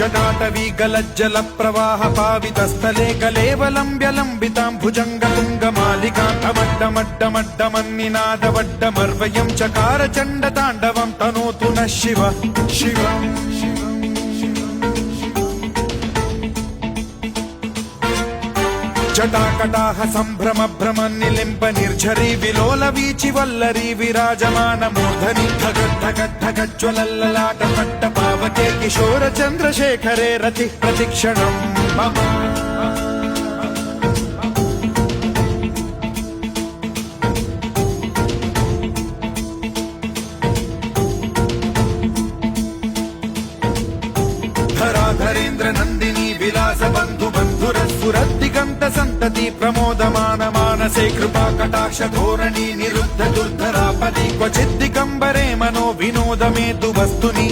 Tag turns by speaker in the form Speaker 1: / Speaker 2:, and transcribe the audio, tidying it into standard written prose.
Speaker 1: जटाटवी गलज्जल प्रवाह पावितस्थले कलेवलम्ब्यलम्बितां भुजङ्गतुङ्गमालिकान्तमड्डमड्डमड्डमन्निनादवड्डमर्वयं चकार चण्डताण्डवं तनोतु नः शिव शिव जटाकटाह सम्भ्रम भ्रम निलिम्ब निर्झरी विलोल वीचि वल्लरी विराजमान मूर्धनि धगद्धगद्धगज्ज्वलल्ललाट पट्ट पावके किशोर चन्द्रशेखरे रति प्रतिक्षणम् मम धराधरेन्द्र नन्दिनी विलास बन्धु बन्धुरस्फुरद्दिगन्त सन्तति प्रमोदमान मानसे कृपा कटाक्ष धोरणी निरुद्ध दुर्धरापदि क्वचिद्दिगम्बरे मनो विनोदमेतु वस्तुनि